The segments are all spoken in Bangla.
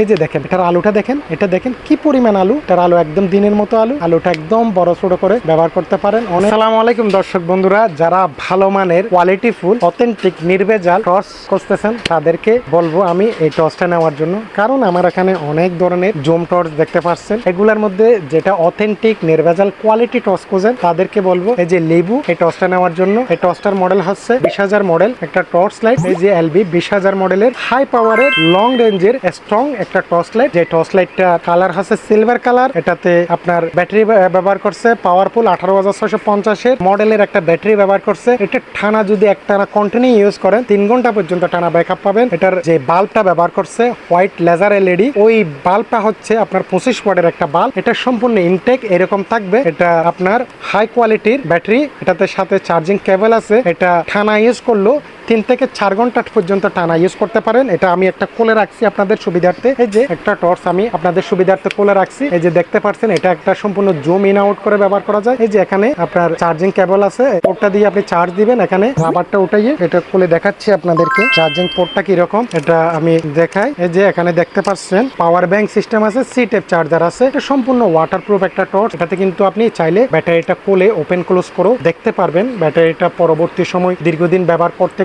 এই যে দেখেন এটার আলুটা দেখেন, এটা দেখেন কি পরিমাণ আলু। এটার আলু একদম দিনের মতো আলু। আলুটা একদম বড় ছোট করে ব্যবহার করতে পারেন। আসসালামু আলাইকুম দর্শক বন্ধুরা, যারা ভালো মানের কোয়ালিটি ফুল অথেন্টিক নির্ভেজাল টস খুঁজতেছেন তাদেরকে বলবো আমি এই টসটা নেওয়ার জন্য। কারণ আমার এখানে অনেক ধরনের জোম টস দেখতে পাচ্ছেন, এগুলোর মধ্যে যেটা অথেন্টিক নির্ভেজাল কোয়ালিটি টস খুঁজেন তাদেরকে বলবো এই যে লেবু এই টসটা নেওয়ার জন্য। এই টসটার মডেল হচ্ছে 20,000 মডেল একটা টর্চ লাইট। এই যে এলবি 20,000 মডেলের হাই পাওয়ারের লং রেঞ্জের স্ট্রং একটা টর্চ লাইট। যে টর্চ লাইটটা কালার হচ্ছে সিলভার কালার। এটাতে আপনার ব্যাটারি ব্যবহার করছে পাওয়ারফুল 18,650 মডেলের একটা ব্যাটারি ব্যবহার করছে। এটা টানা যদি একটানা কন্টিনিউ ইউজ করেন 3 ঘন্টা পর্যন্ত টানা ব্যাকআপ পাবেন। এটার যে বাল্বটা ব্যবহার করছে হোয়াইট লেজার এলইডি, ওই বাল্বটা হচ্ছে আপনার 25 ওয়াটের একটা বাল্ব। এটা সম্পূর্ণ ইনটেক এরকম থাকবে। এটা আপনার হাই কোয়ালিটির ব্যাটারি, এটাতে সাথে চার্জিং কেবল আছে। এটা টানা ইউজ করলো 3 থেকে 4 ঘন্টা পর্যন্ত টানা ইউজ করতে পারেন। এটা আমি একটা কোলে রাখছি আপনাদের সুবিধার্থে। এই যে একটা টর্চ আমি আপনাদের সুবিধার্থে কোলে রাখছি। এই যে দেখতে পাচ্ছেন এটা একটা সম্পূর্ণ জুম ইন আউট করে ব্যবহার করা যায়। এই যে এখানে আপনার চার্জিং কেবল আছে, পোর্টটা দিয়ে আপনি চার্জ দিবেন। এখানে রাবারটা উঠাইয়ে এটা কোলে দেখাচ্ছি আপনাদেরকে চার্জিং পোর্টটা কিরকম এটা আমি দেখাই। এই যে এখানে দেখতে পাচ্ছেন পাওয়ার ব্যাংক সিস্টেম আছে, সি টাইপ চার্জার আছে। এটা সম্পূর্ণ ওয়াটারপ্রুফ একটা টর্চ। এটাতে কিন্তু আপনি চাইলে ব্যাটারিটা কোলে ওপেন ক্লোজ করেও দেখতে পারবেন। ব্যাটারিটা পরবর্তী সময় দীর্ঘদিন ব্যবহার করতে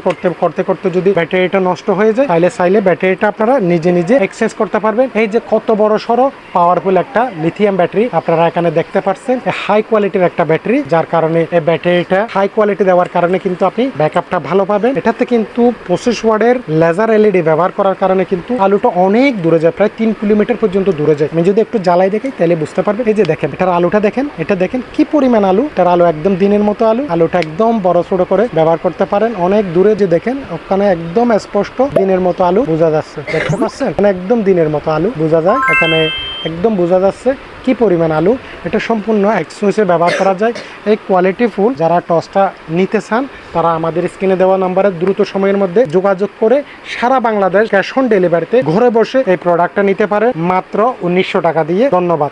করতে যদি ব্যাটারিটা নষ্ট হয়ে যায় তাহলে চাইলে ব্যাটারিটা আপনারা নিজে নিজে এক্সচেঞ্জ করতে পারবেন। এই যে কত বড় সড়ো পাওয়ারফুল একটা লিথিয়াম ব্যাটারি আপনারা এখানে দেখতে পাচ্ছেন। হাই কোয়ালিটির একটা ব্যাটারি, যার কারণে এই ব্যাটারিটা হাই কোয়ালিটি দেওয়ার কারণে কিন্তু আপনি ব্যাকআপটা ভালো পাবেন। এটাতে কিন্তু 25 ওয়াটের লেজার এলইডি ব্যবহার করার কারণে কিন্তু আলুটা অনেক দূরে যায়, প্রায় 3 কিলোমিটার পর্যন্ত দূরে যায়। আমি যদি একটু জ্বালাই দেখাই তাহলে বুঝতে পারবেন। এই যে দেখেন এটার আলুটা দেখেন, এটা দেখেন কি পরিমাণ আলু। এটার আলু একদম দিনের মতো আলু। আলুটা একদম বড় ছোট করে ব্যবহার করতে পারেন। অনেক দূরে যে দেখেন ওখানে একদম স্পষ্ট দিনের মতো আলু বোঝা যাচ্ছে, দেখতে পাচ্ছেন একদম দিনের মতো আলু বোঝা যায়। এখানে একদম বোঝা যাচ্ছে কি পরিমাণ আলু। এটা সম্পূর্ণ এক্সচেঞ্জে ব্যবহার করা যায়। এই কোয়ালিটি ফুল যারা টসটা নিতে চান তারা আমাদের স্ক্রিনে দেওয়া নাম্বারে দ্রুত সময়ের মধ্যে যোগাযোগ করে সারা বাংলাদেশ ক্যাশ অন ডেলিভারিতে ঘরে বসে এই প্রোডাক্টটা নিতে পারে মাত্র 1900 টাকা দিয়ে। ধন্যবাদ।